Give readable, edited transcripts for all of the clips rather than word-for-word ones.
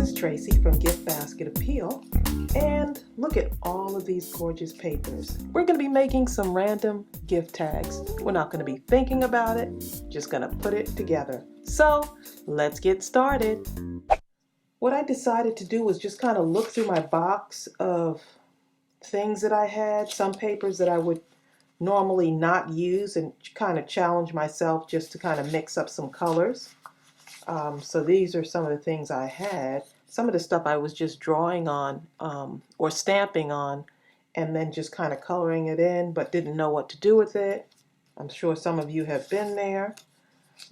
is Tracy from GiftBasketappeal, and look at all of these gorgeous papers. We're going to be making some random gift tags. We're not going to be thinking about it, just going to put it together. So let's get started. What I decided to do was just kind of look through my box of things that I had, some papers that I would normally not use, and kind of challenge myself just to kind of mix up some colors. So these are some of the things I had. Some of the stuff I was just drawing on or stamping on and then just kind of coloring it in, but didn't know what to do with it. I'm sure some of you have been there.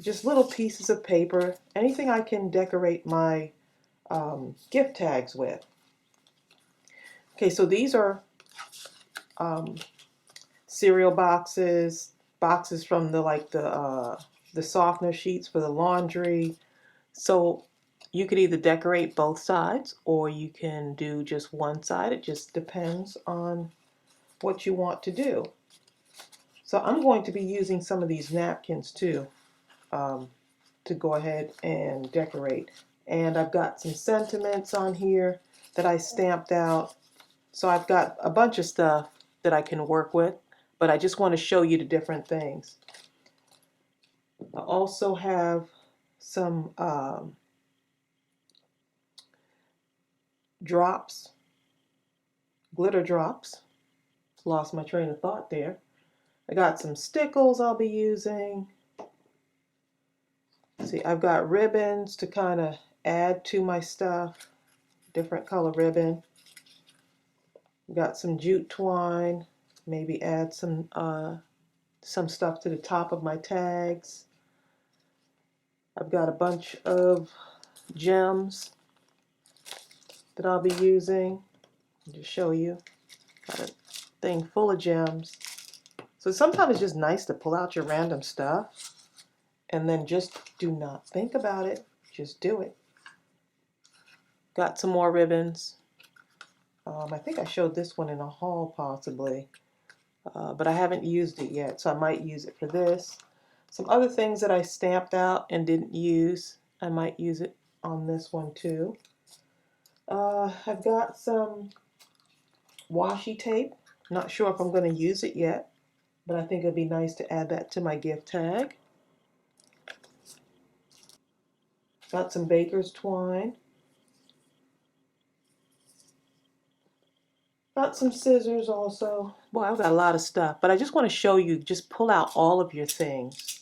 Just little pieces of paper, anything I can decorate my gift tags with. Okay, so these are cereal boxes, boxes from the softener sheets for the laundry. So you could either decorate both sides or you can do just one side. It just depends on what you want to do. So I'm going to be using some of these napkins too to go ahead and decorate. And I've got some sentiments on here that I stamped out. So I've got a bunch of stuff that I can work with, but I just want to show you the different things. I also have some drops, glitter drops. Lost my train of thought there. I got some stickles I'll be using. See, I've got ribbons to kind of add to my stuff, different color ribbon. Got some jute twine, maybe add some stuff to the top of my tags. I've got a bunch of gems that I'll be using. I'll just show you. Got a thing full of gems. So sometimes it's just nice to pull out your random stuff and then just do not think about it. Just do it. Got some more ribbons. I think I showed this one in a haul possibly, but I haven't used it yet, so I might use it for this. Some other things that I stamped out and didn't use, I might use it on this one too. I've got some washi tape. Not sure if I'm going to use it yet, but I think it'd be nice to add that to my gift tag. Got some baker's twine. Got some scissors also. Boy, I've got a lot of stuff, but I just want to show you, just pull out all of your things.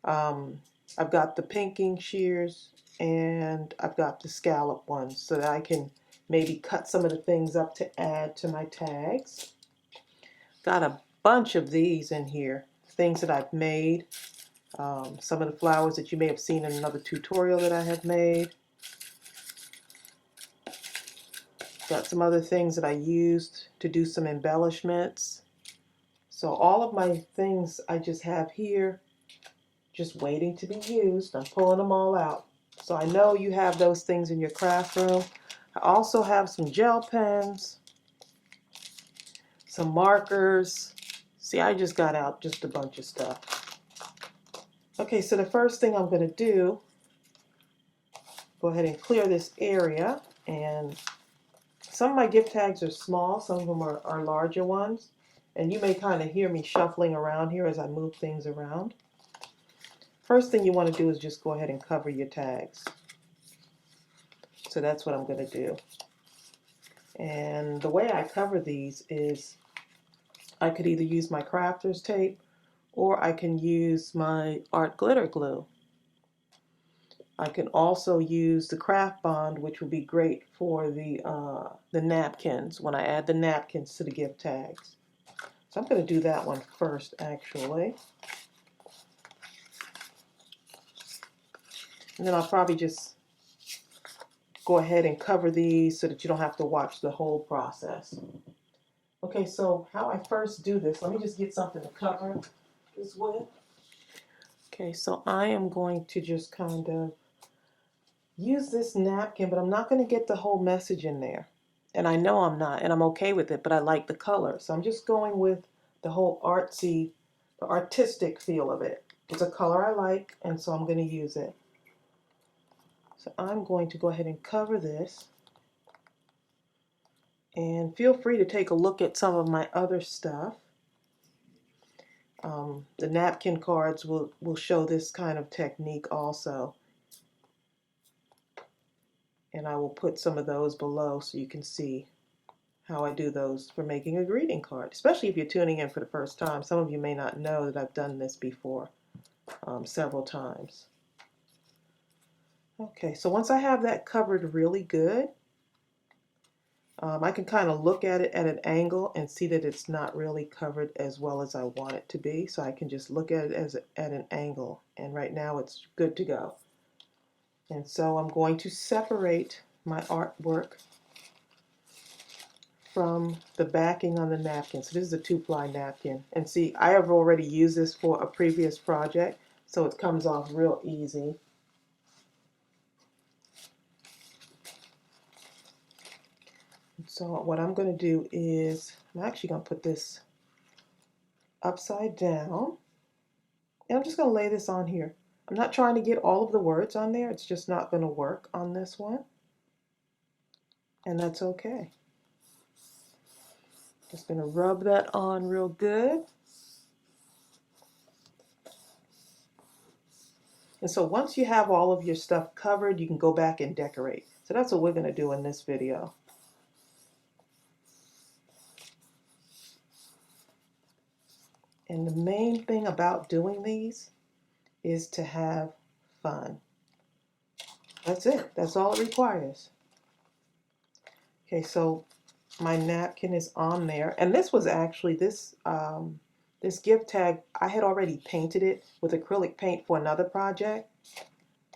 I've got the pinking shears and I've got the scallop ones so that I can maybe cut some of the things up to add to my tags. Got a bunch of these in here, things that I've made. Some of the flowers that you may have seen in another tutorial that I have made. Got some other things that I used to do some embellishments. So all of my things I just have here, just waiting to be used. I'm pulling them all out. So I know you have those things in your craft room. I also have some gel pens, some markers. See, I just got out just a bunch of stuff. Okay, so the first thing I'm going to do, go ahead and clear this area. And some of my gift tags are small, some of them are larger ones. And you may kind of hear me shuffling around here as I move things around. First thing you want to do is just go ahead and cover your tags. So that's what I'm going to do. And the way I cover these is I could either use my crafter's tape or I can use my art glitter glue. I can also use the craft bond, which would be great for the napkins when I add the napkins to the gift tags. So I'm going to do that one first actually. And then I'll probably just go ahead and cover these so that you don't have to watch the whole process. Okay, so how I first do this, let me just get something to cover this with. Okay, so I am going to just kind of use this napkin, but I'm not going to get the whole message in there. And I know I'm not, and I'm okay with it, but I like the color. So I'm just going with the whole artsy, the artistic feel of it. It's a color I like, and so I'm going to use it. So I'm going to go ahead and cover this. And feel free to take a look at some of my other stuff. The napkin cards will show this kind of technique also. And I will put some of those below so you can see how I do those for making a greeting card, especially if you're tuning in for the first time. Some of you may not know that I've done this before several times. Okay, so once I have that covered really good, I can kind of look at it at an angle and see that it's not really covered as well as I want it to be. So I can just look at it at an angle, and right now it's good to go. And so I'm going to separate my artwork from the backing on the napkin. So this is a 2-ply napkin. And see, I have already used this for a previous project, so it comes off real easy. So what I'm going to do is, I'm actually going to put this upside down. And I'm just going to lay this on here. I'm not trying to get all of the words on there. It's just not going to work on this one. And that's okay. Just going to rub that on real good. And so once you have all of your stuff covered, you can go back and decorate. So that's what we're going to do in this video. And the main thing about doing these is to have fun. That's it. That's all it requires. Okay, so my napkin is on there. And this was actually, this gift tag, I had already painted it with acrylic paint for another project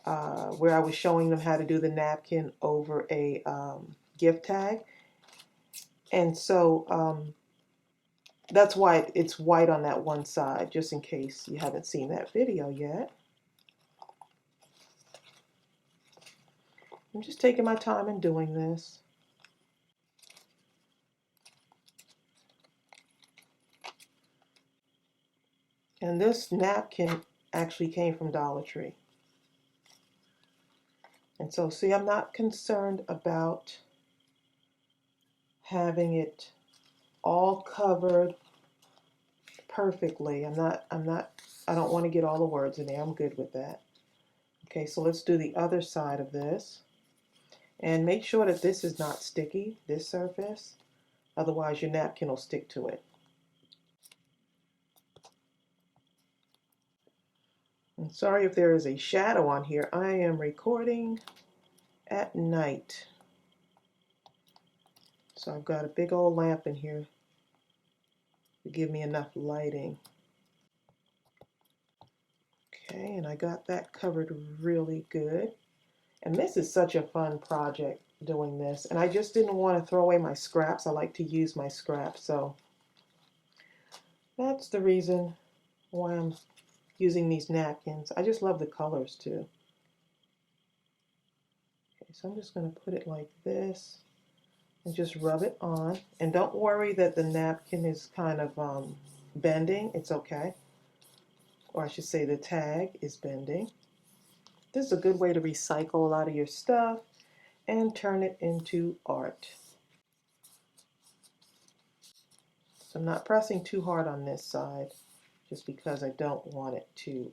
where I was showing them how to do the napkin over a gift tag. And so that's why it's white on that one side, just in case you haven't seen that video yet. I'm just taking my time in doing this. And this napkin actually came from Dollar Tree. And so, see, I'm not concerned about having it all covered perfectly. I don't want to get all the words in there. I'm good with that. Okay, so let's do the other side of this. And make sure that this is not sticky, this surface. Otherwise, your napkin will stick to it. I'm sorry if there is a shadow on here. I am recording at night. So I've got a big old lamp in here to give me enough lighting. Okay, and I got that covered really good. And this is such a fun project doing this. And I just didn't want to throw away my scraps. I like to use my scraps. So that's the reason why I'm using these napkins. I just love the colors too. Okay, so I'm just going to put it like this and just rub it on. And don't worry that the napkin is kind of bending. It's okay. Or I should say the tag is bending. This is a good way to recycle a lot of your stuff and turn it into art. So I'm not pressing too hard on this side just because I don't want it to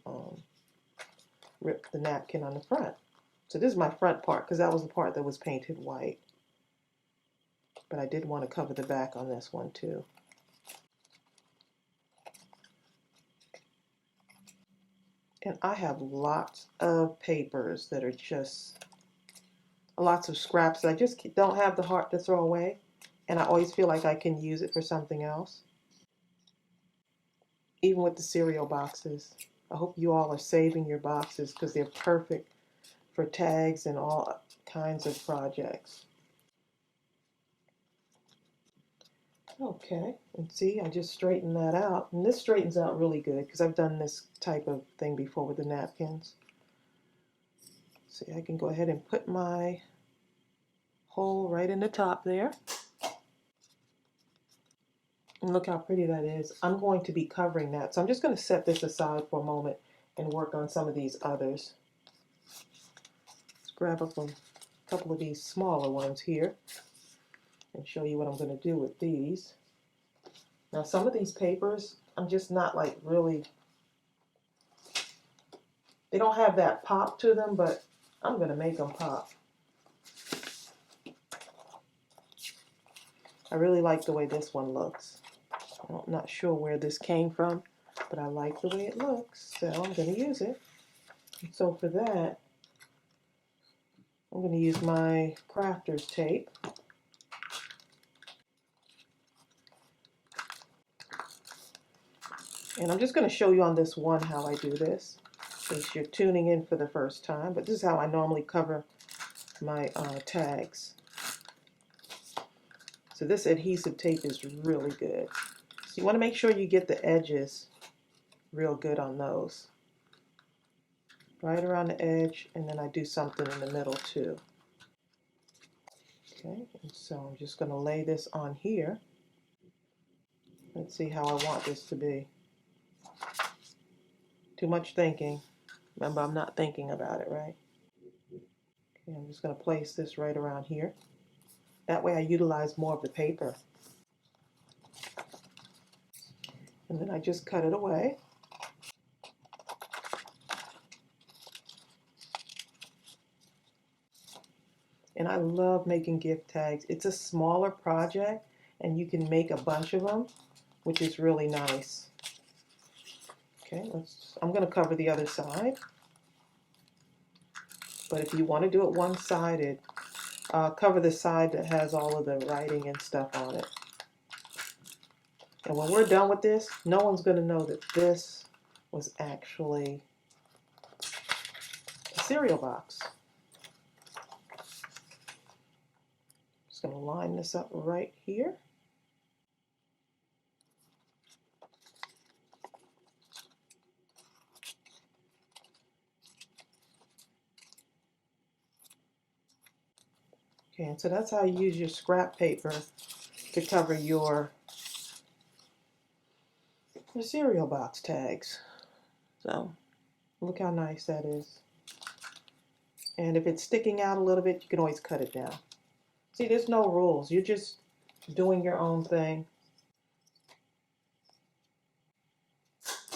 rip the napkin on the front. So this is my front part because that was the part that was painted white. But I did want to cover the back on this one too. And I have lots of papers that are just lots of scraps that I just don't have the heart to throw away. And I always feel like I can use it for something else. Even with the cereal boxes. I hope you all are saving your boxes because they're perfect for tags and all kinds of projects. Okay, and see, I just straightened that out. And this straightens out really good because I've done this type of thing before with the napkins. See, I can go ahead and put my hole right in the top there. And look how pretty that is. I'm going to be covering that. So I'm just going to set this aside for a moment and work on some of these others. Let's grab up a couple of these smaller ones here and show you what I'm going to do with these. Now some of these papers, I'm just not like really, they don't have that pop to them, but I'm going to make them pop. I really like the way this one looks. I'm not sure where this came from, but I like the way it looks, so I'm going to use it. And so for that, I'm going to use my crafter's tape. And I'm just going to show you on this one how I do this, in case you're tuning in for the first time. But this is how I normally cover my tags. So this adhesive tape is really good. So you want to make sure you get the edges real good on those. Right around the edge, and then I do something in the middle too. Okay, and so I'm just going to lay this on here. Let's see how I want this to be. Too much thinking. Remember, I'm not thinking about it, right? Okay, I'm just going to place this right around here. That way I utilize more of the paper. And then I just cut it away. And I love making gift tags. It's a smaller project and you can make a bunch of them, which is really nice. Okay, I'm going to cover the other side. But if you want to do it one-sided, cover the side that has all of the writing and stuff on it. And when we're done with this, no one's going to know that this was actually a cereal box. Just going to line this up right here. Okay, and so that's how you use your scrap paper to cover your cereal box tags. So look how nice that is. And if it's sticking out a little bit, you can always cut it down. See, there's no rules. You're just doing your own thing.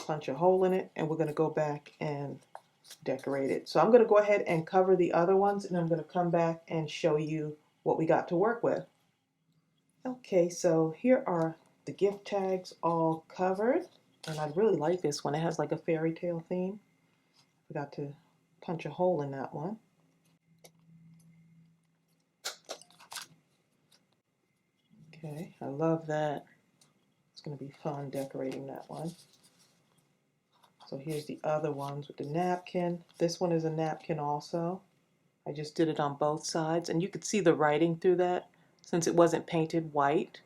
Punch a hole in it, and we're going to go back and decorate it. So I'm going to go ahead and cover the other ones, and I'm going to come back and show you what we got to work with. Okay, so here are the gift tags all covered, and I really like this one. It has like a fairy tale theme. Forgot to punch a hole in that one. Okay, I love that. It's going to be fun decorating that one. So here's the other ones with the napkin. This one is a napkin also. I just did it on both sides, and you could see the writing through that. Since it wasn't painted white,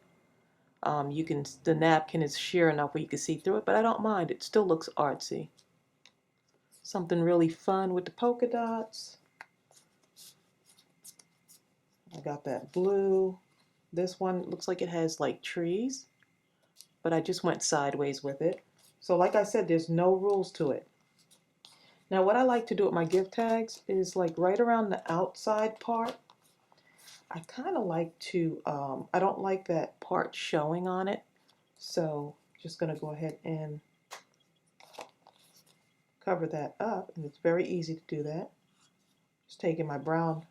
the napkin is sheer enough where you can see through it, but I don't mind. It still looks artsy. Something really fun with the polka dots. I got that blue. This one looks like it has like trees, but I just went sideways with it. So like I said, there's no rules to it. Now what I like to do with my gift tags is like right around the outside part, I kind of like to, I don't like that part showing on it. So just going to go ahead and cover that up. And it's very easy to do that. Just taking my brown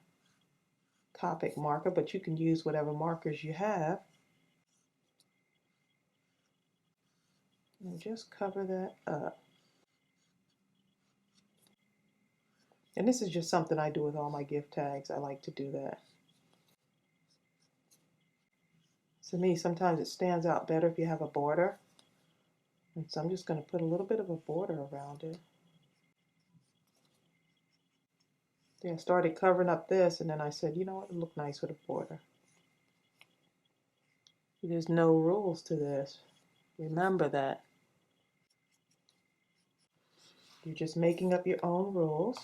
Copic marker, but you can use whatever markers you have. And just cover that up. And this is just something I do with all my gift tags. I like to do that. To me, sometimes it stands out better if you have a border. And so I'm just going to put a little bit of a border around it. Yeah, I started covering up this, and then I said, you know what, it'll look nice with a border. There's no rules to this. Remember that. You're just making up your own rules.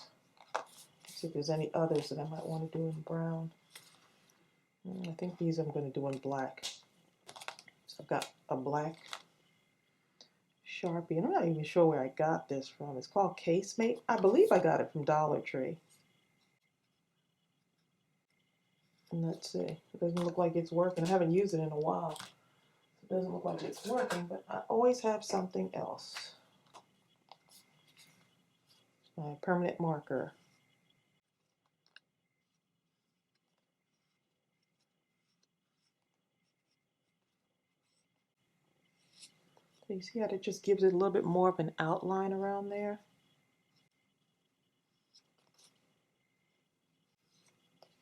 Let's see if there's any others that I might want to do in brown. I think these I'm going to do in black. So I've got a black Sharpie, and I'm not even sure where I got this from. It's called Casemate. I believe I got it from Dollar Tree. And let's see, it doesn't look like it's working. I haven't used it in a while. It doesn't look like it's working, but I always have something else. My permanent marker. So you see how it just gives it a little bit more of an outline around there?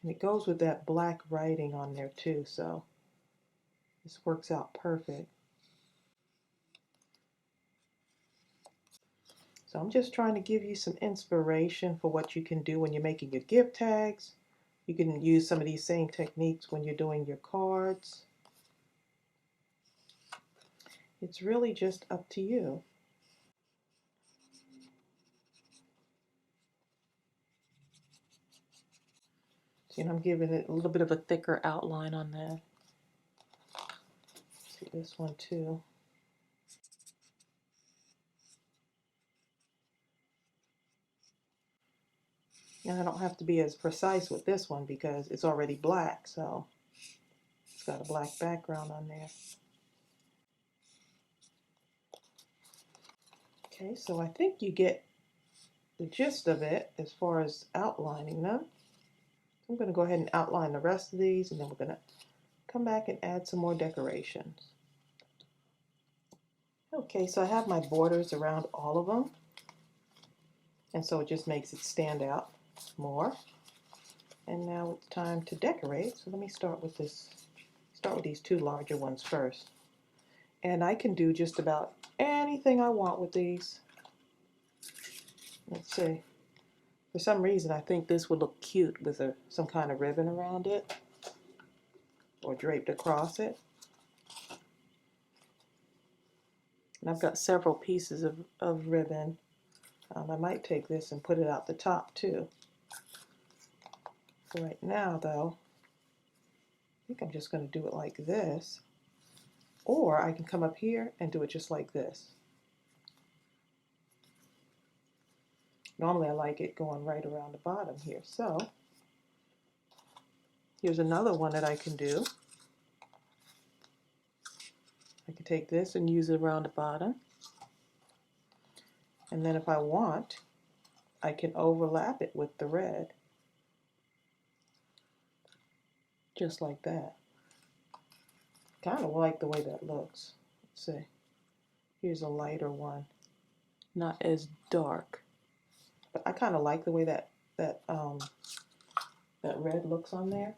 And it goes with that black writing on there too, so this works out perfect. So I'm just trying to give you some inspiration for what you can do when you're making your gift tags. You can use some of these same techniques when you're doing your cards. It's really just up to you. See, and I'm giving it a little bit of a thicker outline on that. See this one too. And I don't have to be as precise with this one because it's already black, so it's got a black background on there. Okay, so I think you get the gist of it as far as outlining them. I'm going to go ahead and outline the rest of these, and then we're going to come back and add some more decorations. Okay, so I have my borders around all of them, and so it just makes it stand out more. And now it's time to decorate, so let me start with these two larger ones first. And I can do just about anything I want with these. Let's see. For some reason, I think this would look cute with some kind of ribbon around it or draped across it. And I've got several pieces of ribbon. I might take this and put it out the top too. For right now, though, I think I'm just going to do it like this. Or I can come up here and do it just like this. Normally I like it going right around the bottom here. So here's another one that I can do. I can take this and use it around the bottom. And then if I want, I can overlap it with the red. Just like that. Kind of like the way that looks. Let's see. Here's a lighter one. Not as dark. But I kind of like the way that red looks on there.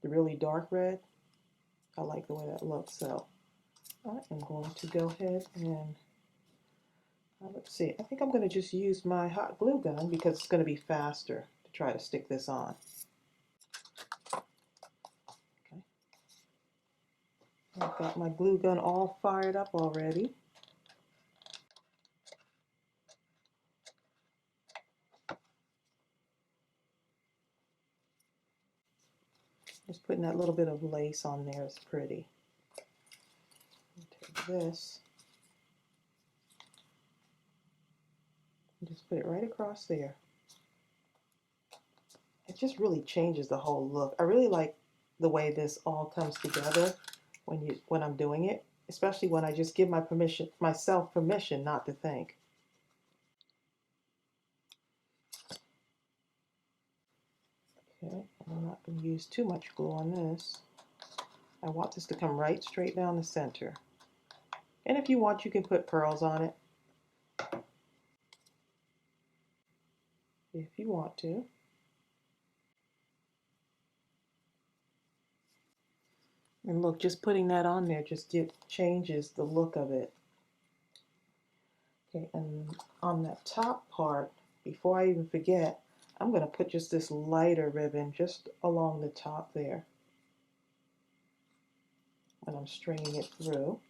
The really dark red. I like the way that looks. So I am going to go ahead and let's see. I think I'm going to just use my hot glue gun because it's going to be faster to try to stick this on. Okay. I've got my glue gun all fired up already. Just putting that little bit of lace on there is pretty. Take this and just put it right across there. It just really changes the whole look. I really like the way this all comes together when I'm doing it, especially when I just give myself permission not to think. Okay, I'm not going to use too much glue on this. I want this to come right straight down the center. And if you want, you can put pearls on it. If you want to. And look, just putting that on there just changes the look of it. Okay, and on that top part, before I even forget, I'm going to put just this lighter ribbon just along the top there. And I'm stringing it through.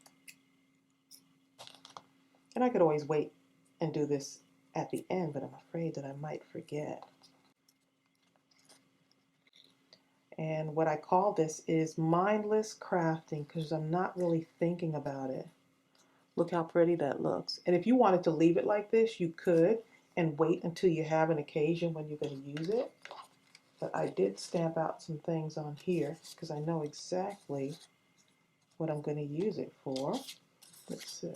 And I could always wait and do this at the end, but I'm afraid that I might forget. And what I call this is mindless crafting because I'm not really thinking about it. Look how pretty that looks. And if you wanted to leave it like this, you could and wait until you have an occasion when you're going to use it. But I did stamp out some things on here because I know exactly what I'm going to use it for. Let's see.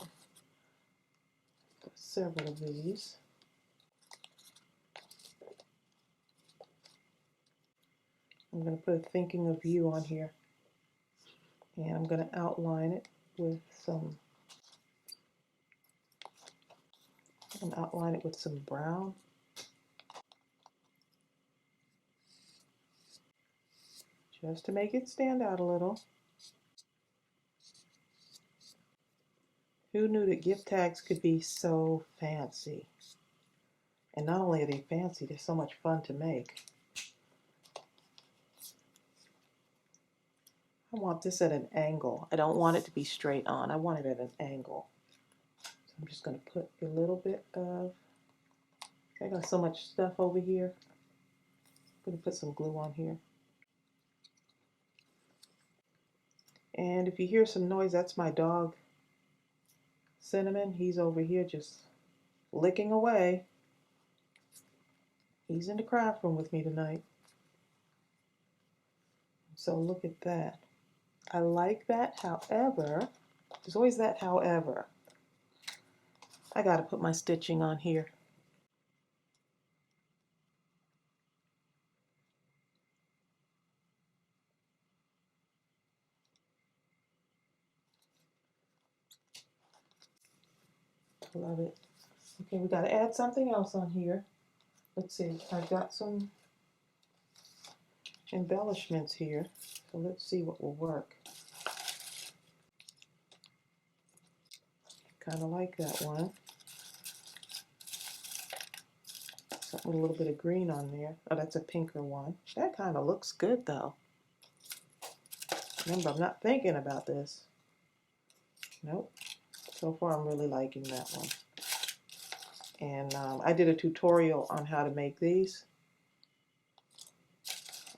Several of these. I'm going to put a thinking of you on here. And I'm going to outline it with some, brown. Just to make it stand out a little. Who knew that gift tags could be so fancy? And not only are they fancy, they're so much fun to make. I want this at an angle. I don't want it to be straight on. I want it at an angle. So I'm just going to put a little bit of, I got so much stuff over here. I'm going to put some glue on here. And if you hear some noise, that's my dog, Cinnamon. He's over here just licking away. He's in the craft room with me tonight. So look at that. I like that, however, there's always that however. I gotta put my stitching on here. Love it. Okay, we gotta add something else on here. Let's see, I've got some embellishments here, so let's see what will work. Kind of like that one. Something with a little bit of green on there. Oh, that's a pinker one. That kind of looks good though. Remember, I'm not thinking about this. Nope. So far, I'm really liking that one. And I did a tutorial on how to make these.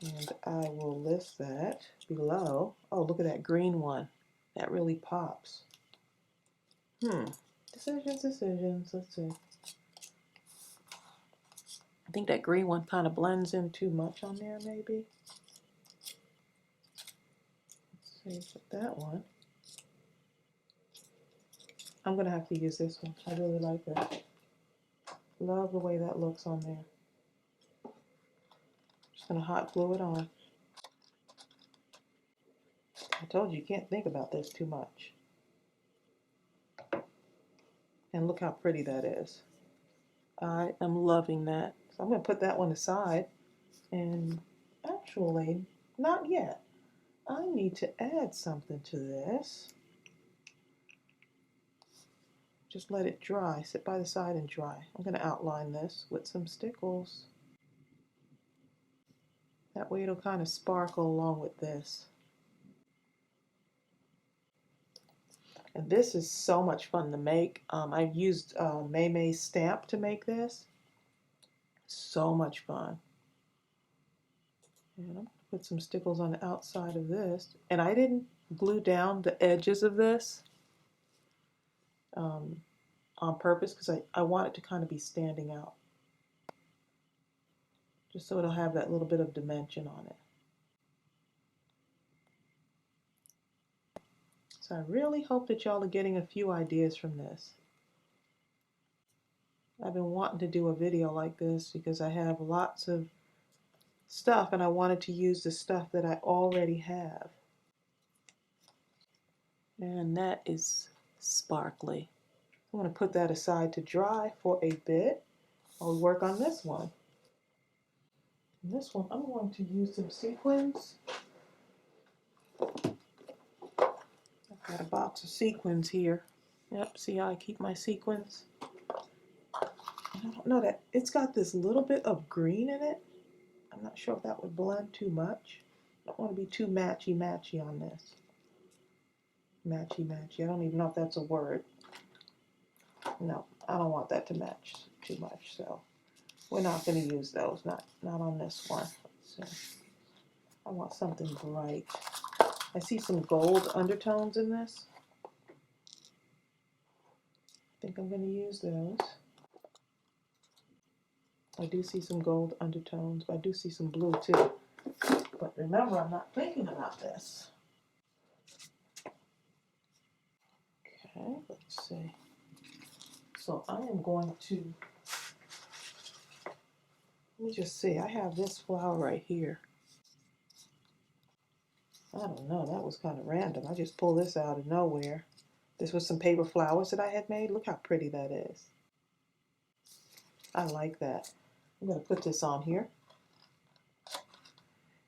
And I will list that below. Oh, look at that green one. That really pops. Decisions. Let's see. I think that green one kind of blends in too much on there, maybe. Let's see, put that one. I'm going to have to use this one. I really like that. Love the way that looks on there. Just going to hot glue it on. I told you can't think about this too much. And look how pretty that is. I am loving that. So I'm going to put that one aside. And actually, not yet. I need to add something to this. Just let it dry. Sit by the side and dry. I'm going to outline this with some stickles. That way it'll kind of sparkle along with this. And this is so much fun to make. I've used Maymay stamp to make this. So much fun. And I'm going to put some stickles on the outside of this. And I didn't glue down the edges of this on purpose because I want it to kind of be standing out. Just so it'll have that little bit of dimension on it. So I really hope that y'all are getting a few ideas from this. I've been wanting to do a video like this because I have lots of stuff and I wanted to use the stuff that I already have. And that is sparkly. I'm going to put that aside to dry for a bit while we work on this one. And this one, I'm going to use some sequins. I've got a box of sequins here. Yep, see how I keep my sequins? I don't know that it's got this little bit of green in it. I'm not sure if that would blend too much. I don't want to be too matchy-matchy on this. Matchy-matchy. I don't even know if that's a word. No, I don't want that to match too much, so we're not going to use those. Not on this one. So I want something bright. I see some gold undertones in this. I think I'm going to use those. I do see some gold undertones, but I do see some blue too. But remember, I'm not thinking about this. Okay, let's see. So I am going to, let me just see, I have this flower right here. I don't know, that was kind of random. I just pulled this out of nowhere. This was some paper flowers that I had made. Look how pretty that is. I like that. I'm going to put this on here.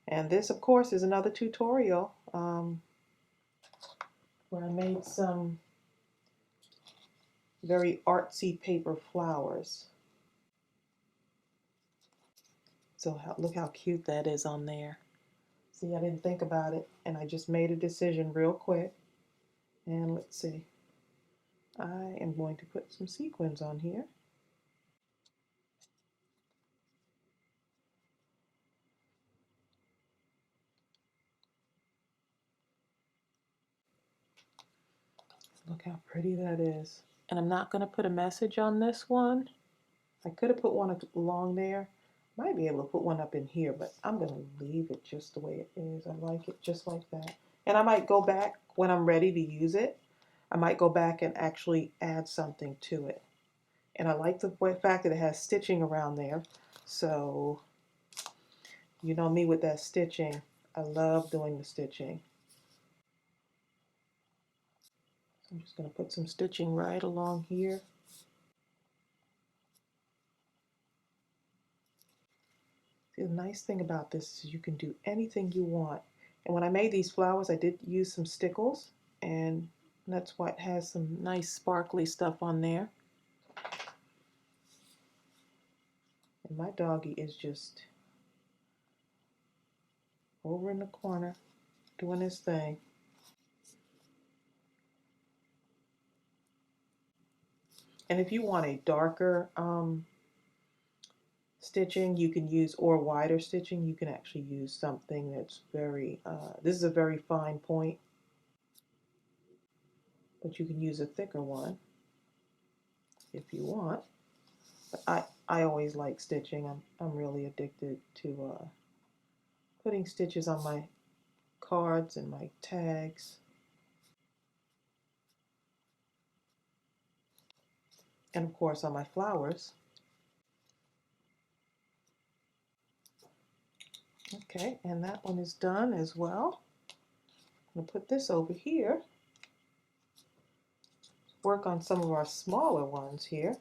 And this, of course, is another tutorial where I made some very artsy paper flowers. So look how cute that is on there. See, I didn't think about it, and I just made a decision real quick. And let's see. I am going to put some sequins on here. Look how pretty that is. And I'm not going to put a message on this one. I could have put one along there. Might be able to put one up in here, but I'm going to leave it just the way it is. I like it just like that. And I might go back when I'm ready to use it. I might go back and actually add something to it. And I like the fact that it has stitching around there. So, you know me with that stitching. I love doing the stitching. I'm just going to put some stitching right along here. See, the nice thing about this is you can do anything you want. And when I made these flowers, I did use some stickles, and that's why it has some nice sparkly stuff on there. And my doggy is just over in the corner doing his thing. And if you want a darker stitching, you can use, or wider stitching, you can actually use something that's very, this is a very fine point, but you can use a thicker one if you want. But I always like stitching. I'm really addicted to putting stitches on my cards and my tags. And of course on my flowers. Okay, and that one is done as well. I'm going to put this over here. Work on some of our smaller ones here.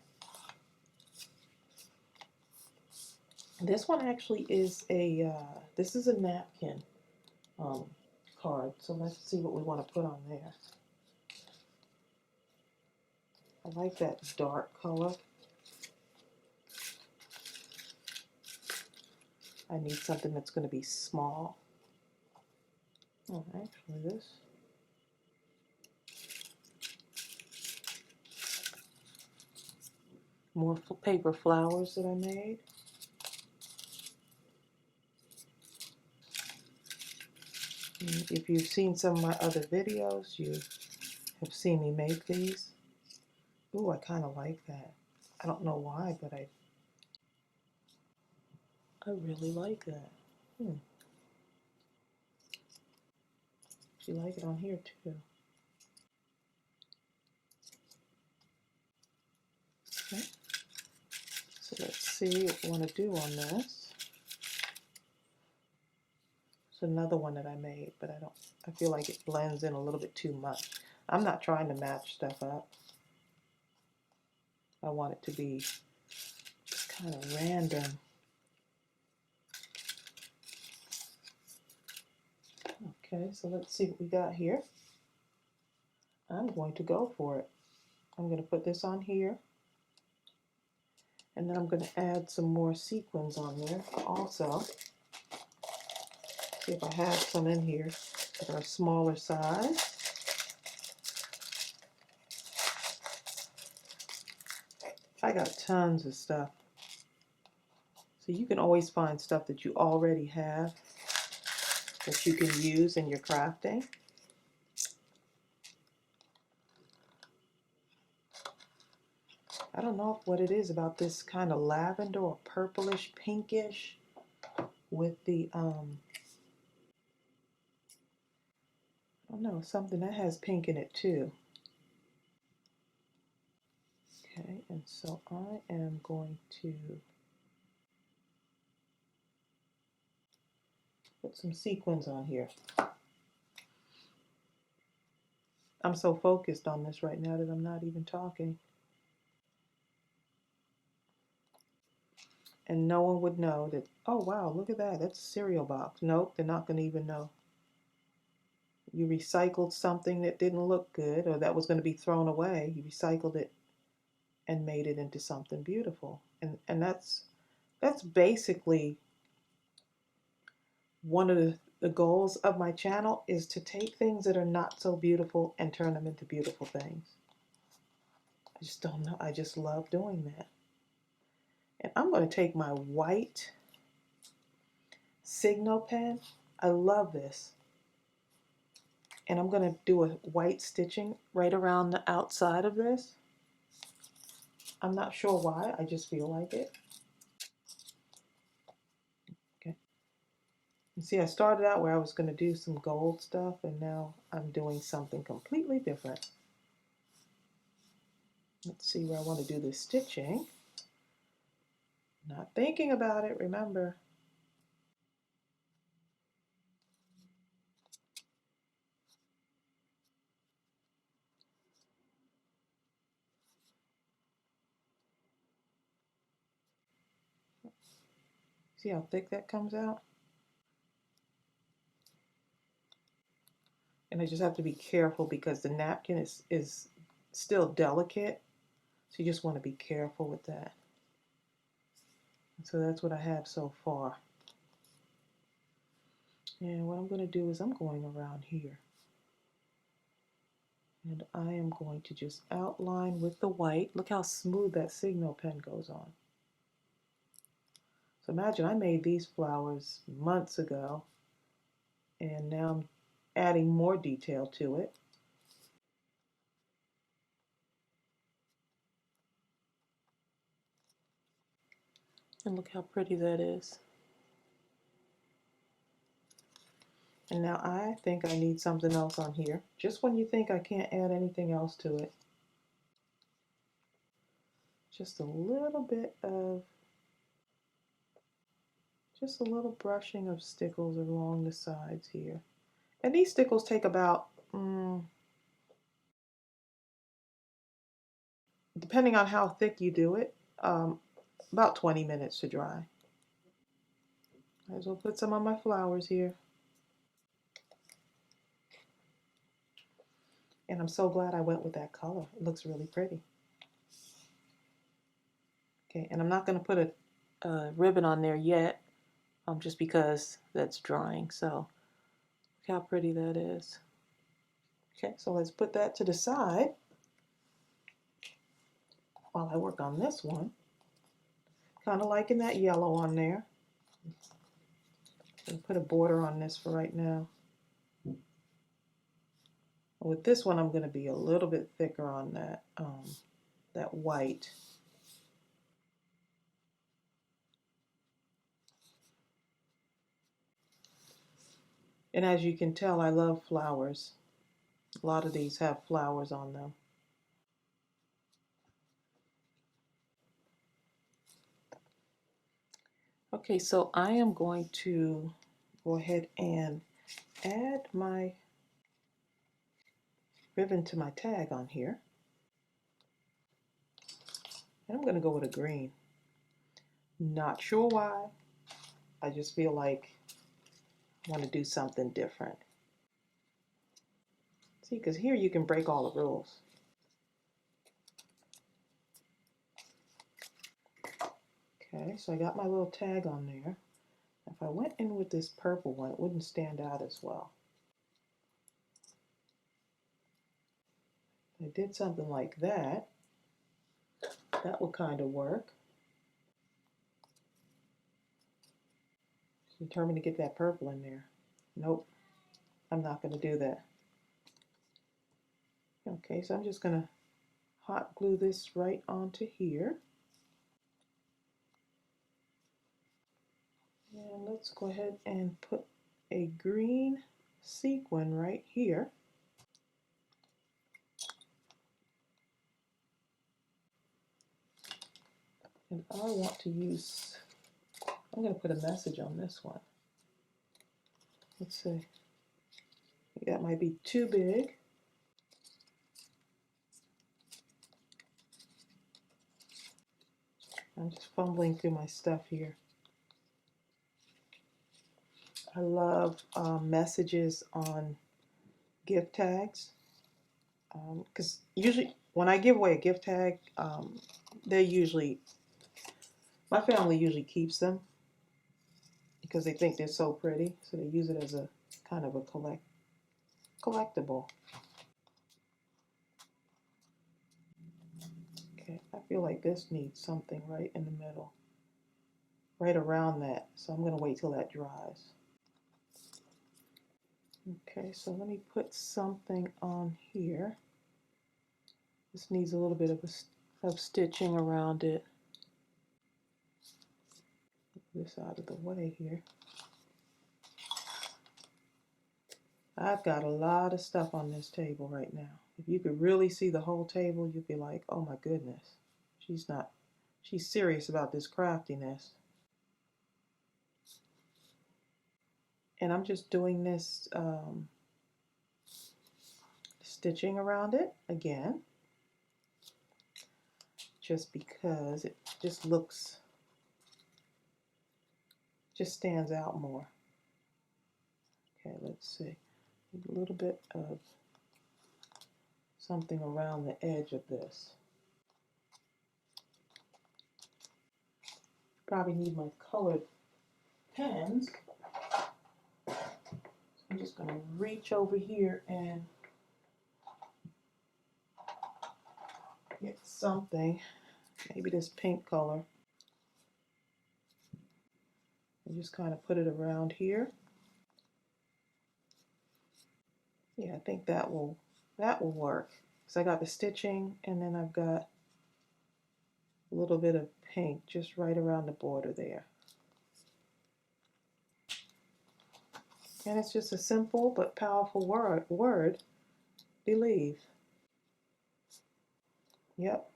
This one actually is a, this is a napkin card. So let's see what we want to put on there. I like that dark color. I need something that's going to be small. Oh, actually this. More paper flowers that I made. And if you've seen some of my other videos, you have seen me make these. Ooh, I kind of like that. I don't know why, but I really like that. You like it on here too. Okay. So let's see what we want to do on this. It's another one that I made, but I feel like it blends in a little bit too much. I'm not trying to match stuff up. I want it to be just kind of random. Okay, so let's see what we got here. I'm going to go for it. I'm going to put this on here. And then I'm going to add some more sequins on there also. See if I have some in here that are a smaller size. I got tons of stuff. So you can always find stuff that you already have that you can use in your crafting. I don't know what it is about this kind of lavender or purplish, pinkish with the, I don't know, something that has pink in it too. Okay, and so I am going to put some sequins on here. I'm so focused on this right now that I'm not even talking. And no one would know that, oh wow, look at that, that's a cereal box. Nope, they're not going to even know. You recycled something that didn't look good or that was going to be thrown away. You recycled it and made it into something beautiful. And that's basically one of the goals of my channel, is to take things that are not so beautiful and turn them into beautiful things. I just don't know. I just love doing that. And I'm going to take my white Signal pen. I love this. And I'm going to do a white stitching right around the outside of this. I'm not sure why. I just feel like it. Okay. You see, I started out where I was going to do some gold stuff, and now I'm doing something completely different. Let's see where I want to do this stitching. Not thinking about it, remember. See how thick that comes out? And I just have to be careful because the napkin is still delicate. So you just want to be careful with that. So that's what I have so far. And what I'm going to do is I'm going around here. And I am going to just outline with the white. Look how smooth that Signal pen goes on. So imagine I made these flowers months ago, and now I'm adding more detail to it. And look how pretty that is. And now I think I need something else on here. Just when you think I can't add anything else to it. Just a little bit of, just a little brushing of stickles along the sides here. And these stickles take about, depending on how thick you do it, about 20 minutes to dry. Might as well put some on my flowers here. And I'm so glad I went with that color. It looks really pretty. Okay, and I'm not going to put a ribbon on there yet, just because that's drying. So look how pretty that is. Okay, so let's put that to the side while I work on this one. Kind of liking that yellow on there. I'm going to put a border on this for right now. With this one, I'm going to be a little bit thicker on that white. And as you can tell, I love flowers. A lot of these have flowers on them. Okay, so I am going to go ahead and add my ribbon to my tag on here. And I'm going to go with a green. Not sure why. I just feel like I want to do something different. See, because here you can break all the rules. Okay, so I got my little tag on there. If I went in with this purple one, it wouldn't stand out as well. If I did something like that, that would kind of work. Just determined to get that purple in there. Nope, I'm not going to do that. Okay, so I'm just going to hot glue this right onto here. And let's go ahead and put a green sequin right here. And I want to use, I'm going to put a message on this one. Let's see. That might be too big. I'm just fumbling through my stuff here. I love messages on gift tags, because usually when I give away a gift tag, they're usually, my family usually keeps them because they think they're so pretty, so they use it as a kind of a collectible. Okay, I feel like this needs something right in the middle, right around that, so I'm going to wait till that dries. Okay, so let me put something on here. This needs a little bit of stitching around it. Get this out of the way here. I've got a lot of stuff on this table right now. If you could really see the whole table, you'd be like, oh my goodness, she's serious about this craftiness. And I'm just doing this stitching around it again, just because it just stands out more. Okay, let's see. A little bit of something around the edge of this. Probably need my colored pens. So I'm just going to reach over here and get something, maybe this pink color, and just kind of put it around here. Yeah, I think that will work. So I got the stitching, and then I've got a little bit of pink just right around the border there. And it's just a simple but powerful word, believe. Yep.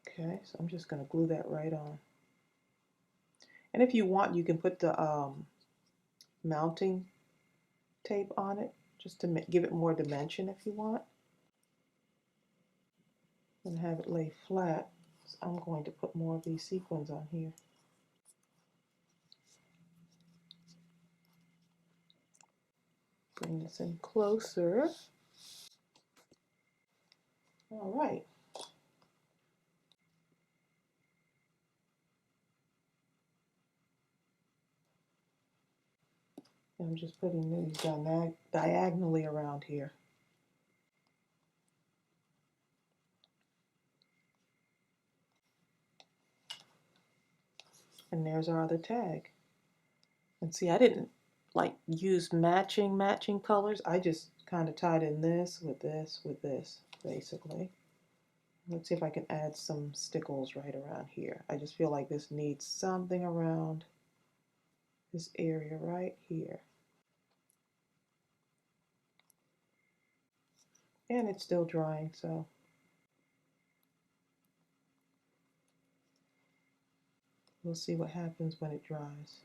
Okay, so I'm just going to glue that right on. And if you want, you can put the mounting tape on it just to give it more dimension if you want. And have it lay flat. So I'm going to put more of these sequins on here. Bring this in closer. All right. And I'm just putting these diagonally around here. And there's our other tag. And see, I didn't like use matching colors. I just kind of tied in this with this with this, basically. Let's see if I can add some stickles right around here. I just feel like this needs something around this area right here. And it's still drying, so we'll see what happens when it dries.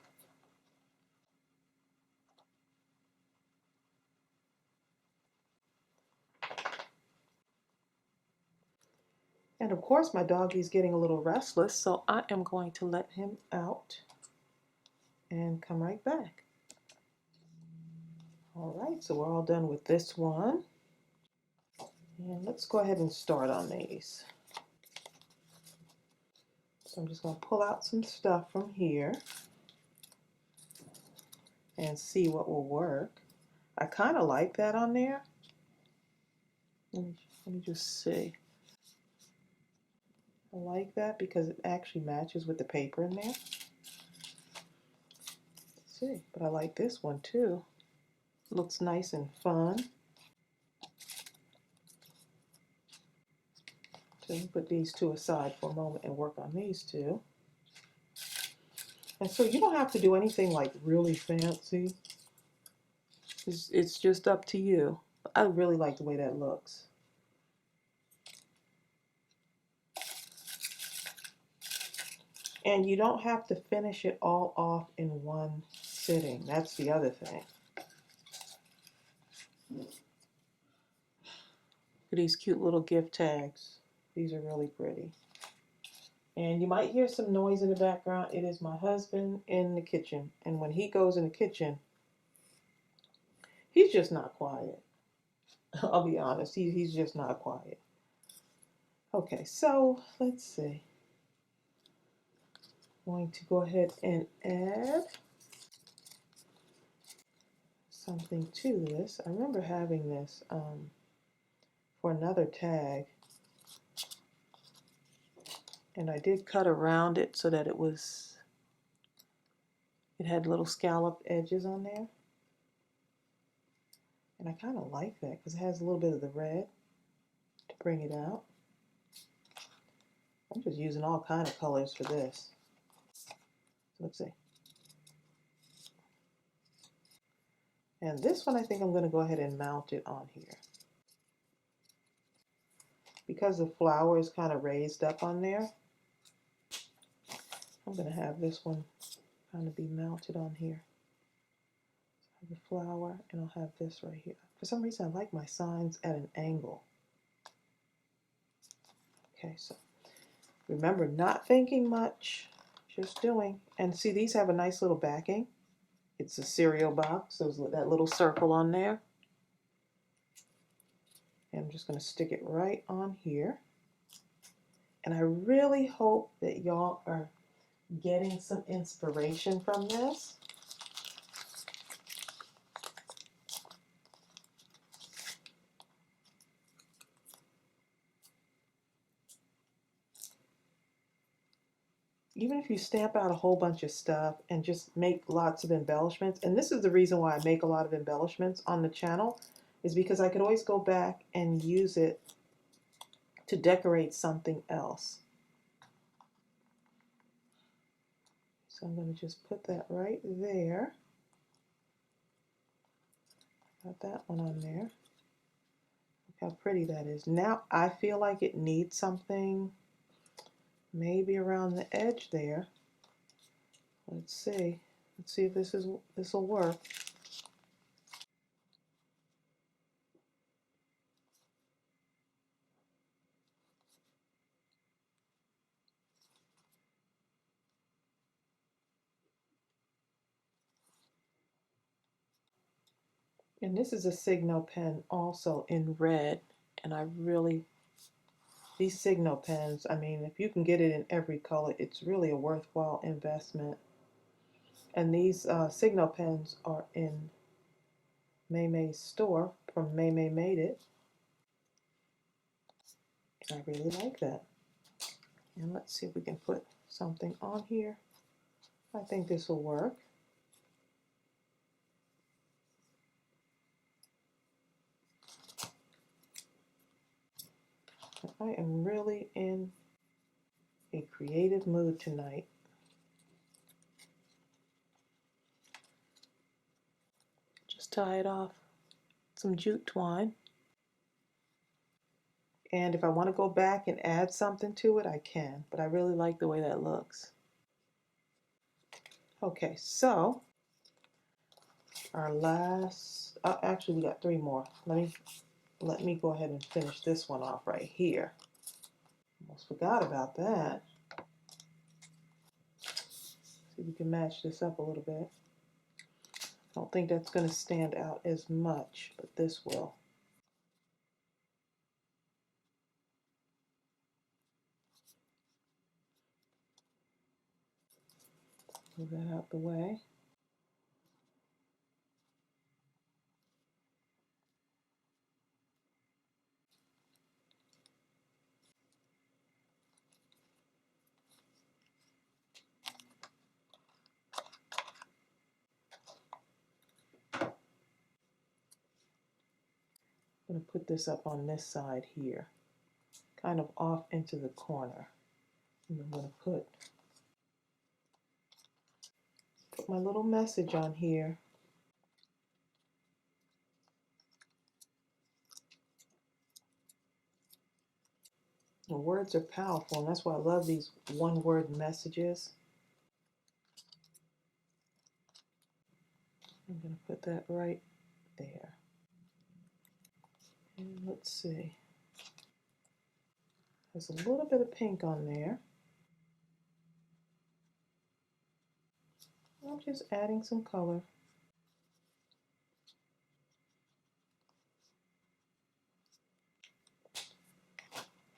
And of course my doggy's getting a little restless, so I am going to let him out and come right back. All right, so we're all done with this one. And let's go ahead and start on these. So I'm just going to pull out some stuff from here and see what will work. I kind of like that on there. Let me just see. I like that because it actually matches with the paper in there. Let's see, but I like this one too. Looks nice and fun. So we put these two aside for a moment and work on these two. And so you don't have to do anything like really fancy. It's just up to you. I really like the way that looks. And you don't have to finish it all off in one sitting. That's the other thing. Look at these cute little gift tags. These are really pretty. And you might hear some noise in the background. It is my husband in the kitchen. And when he goes in the kitchen, he's just not quiet. I'll be honest, he's just not quiet. Okay, so let's see. I'm going to go ahead and add something to this. I remember having this for another tag. And I did cut around it so that it had little scalloped edges on there. And I kind of like that because it has a little bit of the red to bring it out. I'm just using all kind of colors for this. So let's see. And this one I think I'm going to go ahead and mount it on here. Because the flower is kind of raised up on there, I'm going to have this one kind of be mounted on here. So I have the flower and I'll have this right here. For some reason I like my signs at an angle. Okay, so remember, not thinking much, just doing. And see, these have a nice little backing. It's a cereal box, so that little circle on there. And I'm just going to stick it right on here. And I really hope that y'all are getting some inspiration from this. Even if you stamp out a whole bunch of stuff and just make lots of embellishments, and this is the reason why I make a lot of embellishments on the channel, is because I could always go back and use it to decorate something else. So I'm going to just put that right there. Got that one on there. Look how pretty that is. Now I feel like it needs something maybe around the edge there. Let's see. Let's see if this will work. And this is a Signo pen also in red. And I really, these Signo pens, I mean, if you can get it in every color, it's really a worthwhile investment. And these Signo pens are in Maymay's store from Maymay Made It. I really like that. And let's see if we can put something on here. I think this will work. I am really in a creative mood tonight. Just tie it off some jute twine. And if I want to go back and add something to it, I can. But I really like the way that looks. Okay, so our last, actually we got three more. Let me go ahead and finish this one off right here. Almost forgot about that. See if we can match this up a little bit. I don't think that's going to stand out as much, but this will. Move that out the way. I'm going to put this up on this side here kind of off into the corner. And I'm going to put my little message on here. The words are powerful, and that's why I love these one-word messages. I'm going to put that right there. And let's see. There's a little bit of pink on there. I'm just adding some color.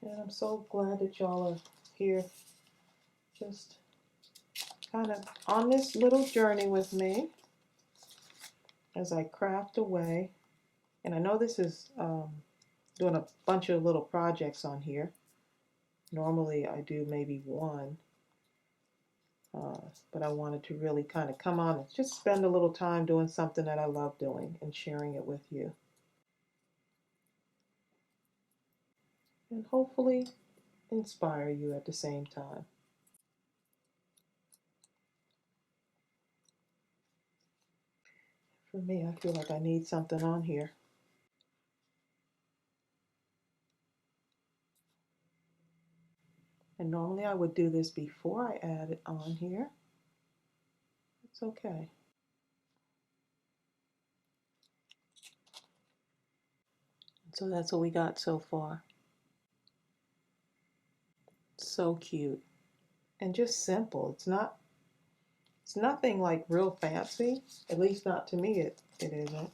And I'm so glad that y'all are here, just kind of on this little journey with me as I craft away. And I know this is doing a bunch of little projects on here. Normally I do maybe one, but I wanted to really kind of come on and just spend a little time doing something that I love doing and sharing it with you. And hopefully inspire you at the same time. For me, I feel like I need something on here. And normally I would do this before I add it on here. It's okay. So that's what we got so far. So cute. And just simple. It's nothing like real fancy. At least not to me it isn't.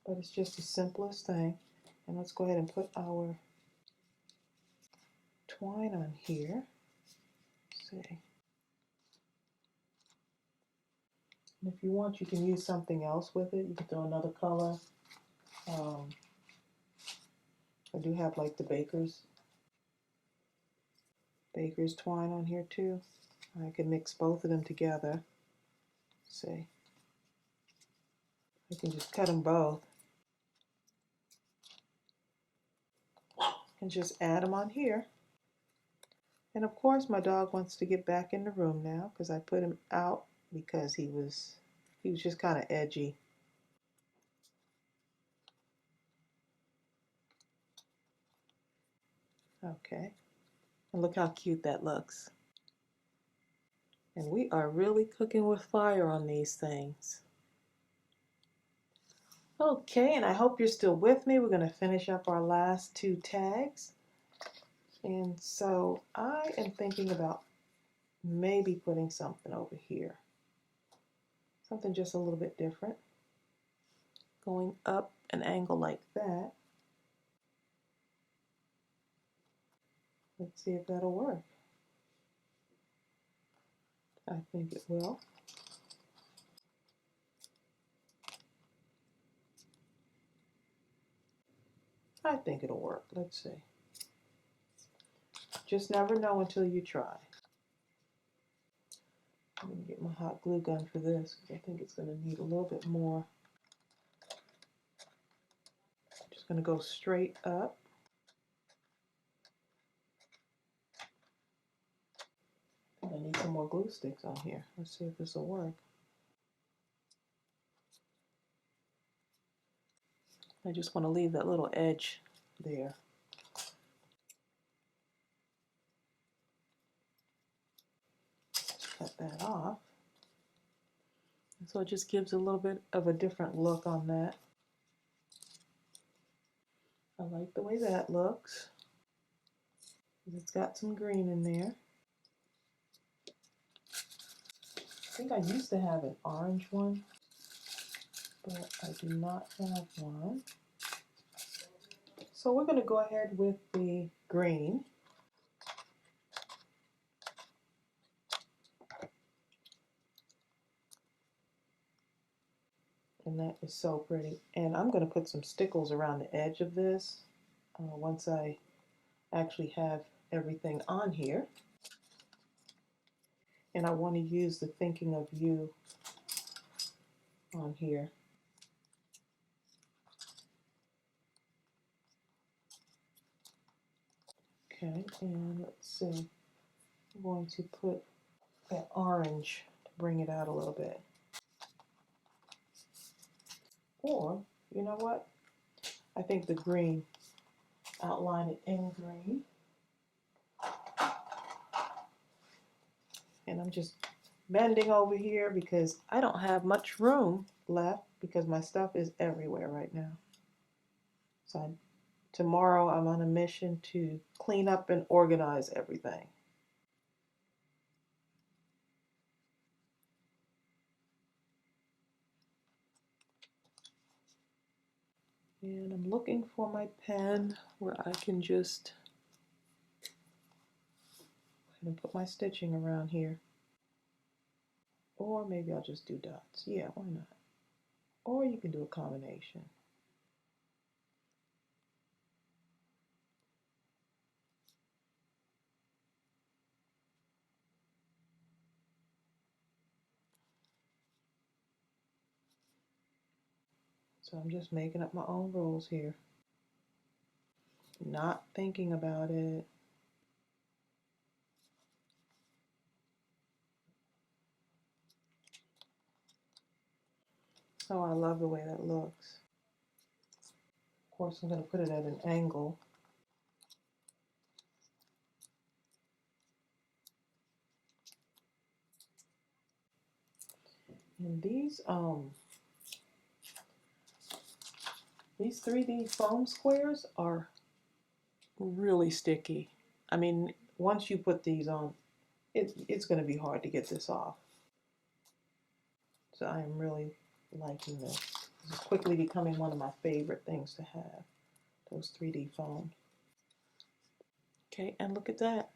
But it's just the simplest thing. And let's go ahead and put our twine on here. Let's see. And if you want, you can use something else with it. You can throw another color. I do have like the baker's twine on here too. I can mix both of them together. Let's see. I can just cut them both and just add them on here. And of course my dog wants to get back in the room now because I put him out because he was just kind of edgy. Okay. And look how cute that looks. And we are really cooking with fire on these things. Okay, and I hope you're still with me. We're going to finish up our last two tags. And so I am thinking about maybe putting something over here. Something just a little bit different. Going up an angle like that. Let's see if that'll work. I think it will. I think it'll work. Let's see. Just never know until you try. I'm going to get my hot glue gun for this because I think it's going to need a little bit more. I'm just going to go straight up. I need some more glue sticks on here. Let's see if this will work. I just want to leave that little edge there. Cut that off. And so it just gives a little bit of a different look on that. I like the way that looks. It's got some green in there. I think I used to have an orange one, but I do not have one. So we're going to go ahead with the green. And that is so pretty. And I'm going to put some stickles around the edge of this once I actually have everything on here. And I want to use the thinking of you on here. Okay, and let's see. I'm going to put that orange to bring it out a little bit. Or, you know what? I think the green. Outline it in green. And I'm just bending over here because I don't have much room left because my stuff is everywhere right now. So tomorrow I'm on a mission to clean up and organize everything. And I'm looking for my pen where I can just put my stitching around here. Or maybe I'll just do dots. Yeah, why not? Or you can do a combination. So I'm just making up my own rules here. Not thinking about it. Oh, I love the way that looks. Of course, I'm going to put it at an angle. And these 3D foam squares are really sticky. I mean, once you put these on, it's going to be hard to get this off. So I am really liking this. This is quickly becoming one of my favorite things to have, those 3D foam. Okay, and look at that.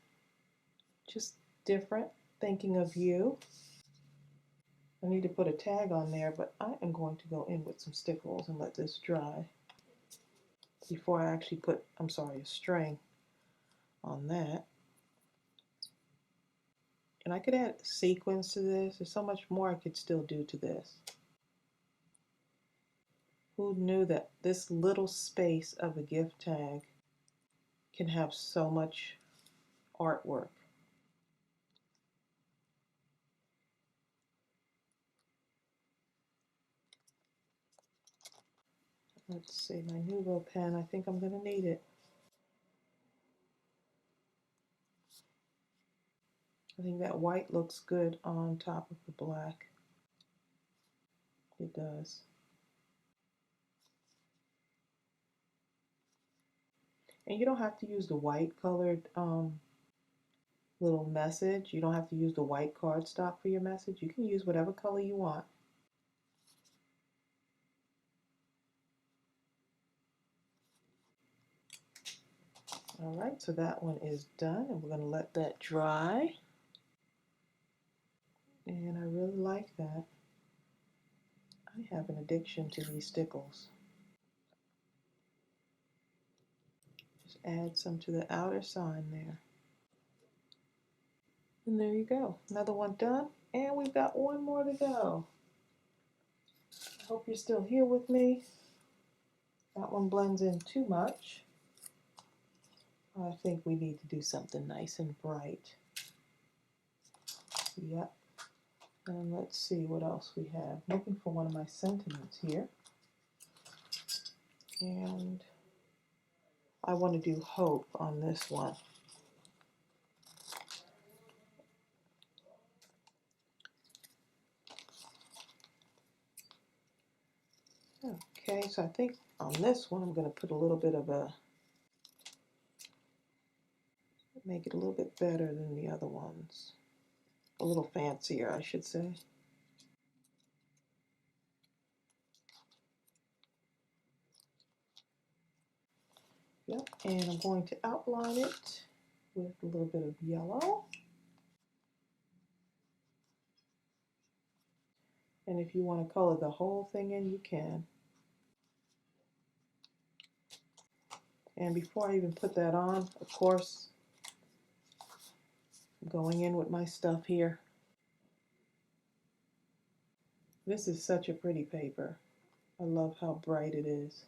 Just different, thinking of you. I need to put a tag on there, but I am going to go in with some stickles and let this dry before I actually put, I'm sorry, a string on that. And I could add sequins to this. There's so much more I could still do to this. Who knew that this little space of a gift tag can have so much artwork? Let's see, my Nuvo pen, I think I'm going to need it. I think that white looks good on top of the black. It does. And you don't have to use the white colored little message. You don't have to use the white cardstock for your message. You can use whatever color you want. All right, so that one is done, and we're going to let that dry. And I really like that. I have an addiction to these stickles. Just add some to the outer side there. And there you go. Another one done. And we've got one more to go. I hope you're still here with me. That one blends in too much. I think we need to do something nice and bright. Yep. And let's see what else we have. I'm looking for one of my sentiments here. And I want to do hope on this one. Okay, so I think on this one I'm going to put a little bit of make it a little bit better than the other ones. A little fancier, I should say. Yep, and I'm going to outline it with a little bit of yellow. And if you want to color the whole thing in, you can. And before I even put that on, of course, I'm going in with my stuff here. This is such a pretty paper. I love how bright it is.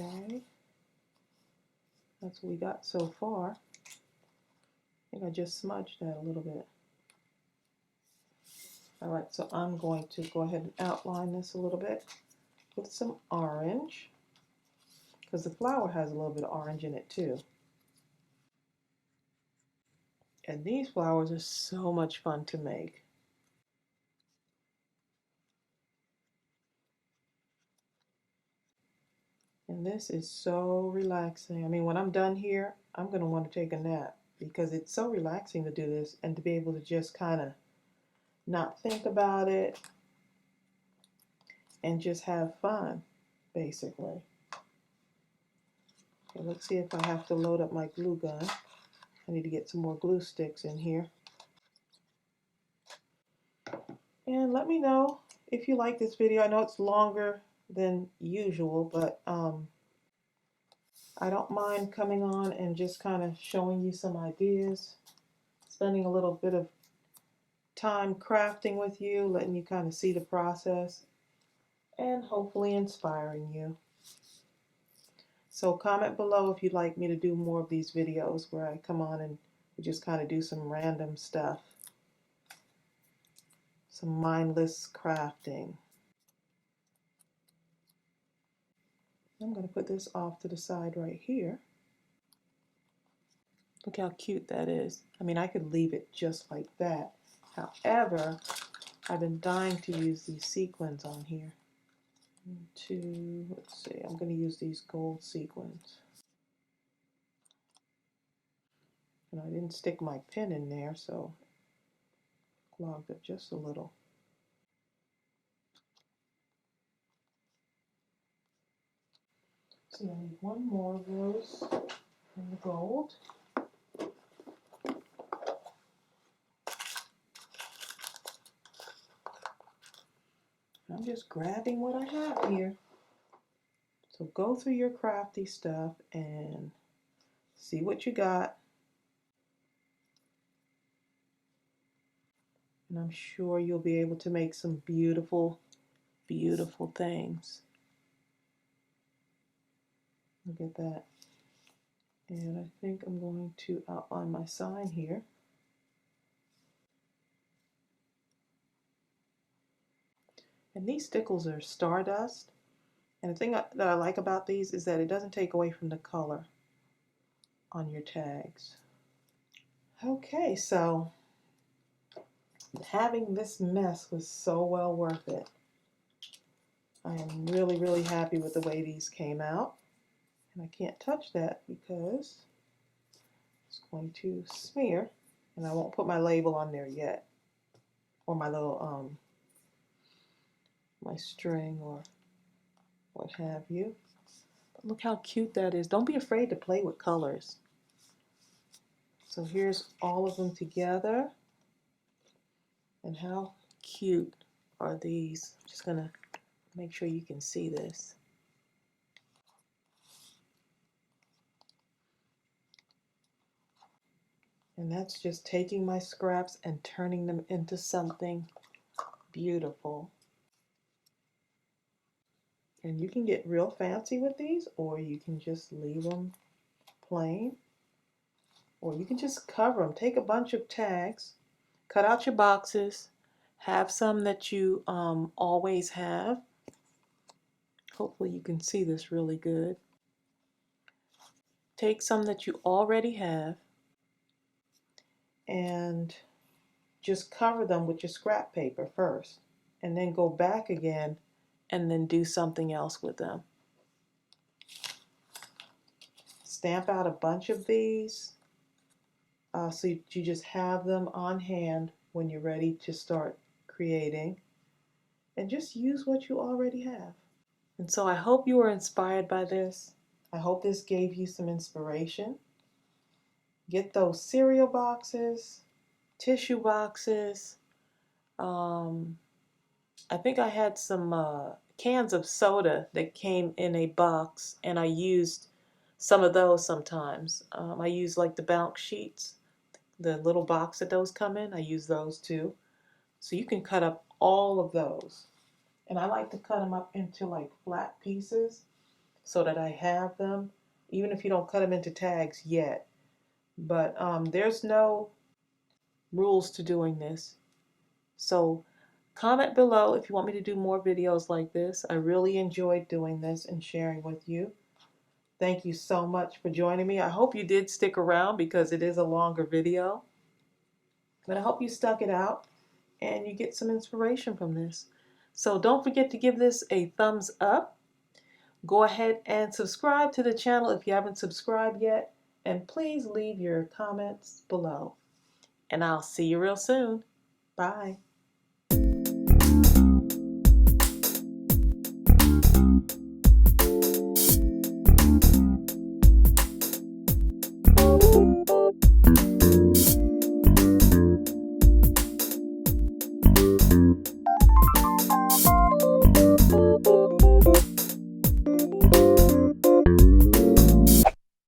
Okay, that's what we got so far. I think I just smudged that a little bit. All right, so I'm going to go ahead and outline this a little bit with some orange, because the flower has a little bit of orange in it too. And these flowers are so much fun to make. And this is so relaxing. I mean, when I'm done here, I'm going to want to take a nap because it's so relaxing to do this and to be able to just kind of not think about it and just have fun, basically. Okay, let's see if I have to load up my glue gun. I need to get some more glue sticks in here. And let me know if you like this video. I know it's longer than usual, but I don't mind coming on and just kind of showing you some ideas, spending a little bit of time crafting with you, letting you kind of see the process, and hopefully inspiring you. So comment below if you'd like me to do more of these videos where I come on and we just kind of do some random stuff. Some mindless crafting. I'm going to put this off to the side right here. Look how cute that is. I mean, I could leave it just like that. However, I've been dying to use these sequins on here. Let's see, I'm going to use these gold sequins. And I didn't stick my pin in there, so clogged up just a little. See, I need one more of those in the gold. I'm just grabbing what I have here. So go through your crafty stuff and see what you got. And I'm sure you'll be able to make some beautiful, beautiful things. Look at that. And I think I'm going to outline my sign here. And these stickles are Stardust. And the thing that I like about these is that it doesn't take away from the color on your tags. Okay, so having this mess was so well worth it. I am really, really happy with the way these came out. And I can't touch that because it's going to smear. And I won't put my label on there yet. Or my little, my string or what have you. But look how cute that is. Don't be afraid to play with colors. So here's all of them together. And how cute are these? I'm just gonna make sure you can see this. And that's just taking my scraps and turning them into something beautiful. And you can get real fancy with these, or you can just leave them plain, or you can just cover them. Take a bunch of tags, cut out your boxes, have some that you always have. Hopefully you can see this really good. Take some that you already have and just cover them with your scrap paper first, and then go back again and then do something else with them. Stamp out a bunch of these so you just have them on hand when you're ready to start creating, and just use what you already have. And so I hope you were inspired by this. I hope this gave you some inspiration. Get those cereal boxes, tissue boxes. I think I had some cans of soda that came in a box, and I used some of those sometimes. I use like the bounce sheets, the little box that those come in. I use those too. So you can cut up all of those. And I like to cut them up into like flat pieces so that I have them, even if you don't cut them into tags yet. But there's no rules to doing this. So comment below if you want me to do more videos like this. I really enjoyed doing this and sharing with you. Thank you so much for joining me. I hope you did stick around because it is a longer video. But I hope you stuck it out and you get some inspiration from this. So don't forget to give this a thumbs up. Go ahead and subscribe to the channel if you haven't subscribed yet. And please leave your comments below. And I'll see you real soon. Bye.